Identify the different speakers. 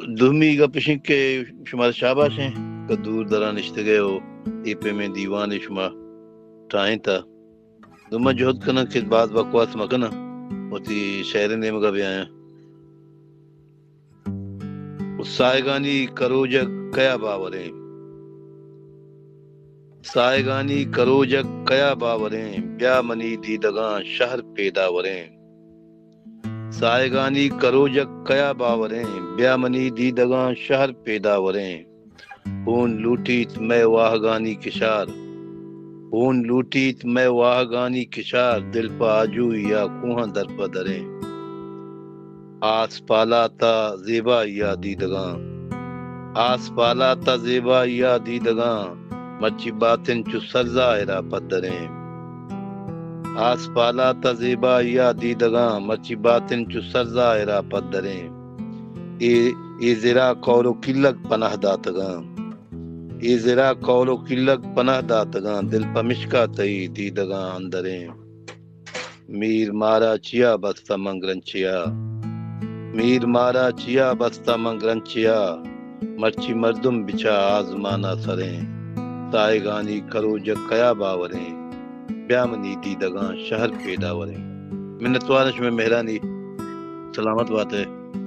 Speaker 1: دومی گپشیں کے شمار شاباش ہیں کہ دور دران اشتگے ہو ایپے میں دیوان شما ٹائیں تا دوما جہد کنا کہ بعض بکواس مکنا ہوتی شہر نے مگا بھی آیا سائگانی کروجک کیا باوریں سائگانی کروجک کیا باوریں بیا منی دیدگاں شہر پیداوریں سائگانی کروجک کیا باوریں بیا منی دیدگاں شہر پیداوریں خون لوٹیت میں واہگانی کشار خون لوٹیت میں واہگانی کشار دل پا آجو یا کوہاں در پا دریں آس پالا تا زیبا یا دیدگاں آس پالا تا زیبا یا دیدگاں مچی باطن چو سرزائرہ پدریں آس پالا تا زیبا یا دیدگاں مچی باطن چو سرزائرہ پدریں ای زرا قول و کلک پناہ داتگاں ای زرا قول و کلک پناہ داتگاں دل پا مشکا تئی دیدگاں اندریں میر مارا چیا بستا منگرنچیا میر مارا چیا بستا منگرنچیا مرچی مردم بچا آزمانا سریں سائگانی کرو جگ کیا باوریں بیامنی دیدگاں شہر پیداوریں منت وارش میں مہرانی سلامت بات ہے.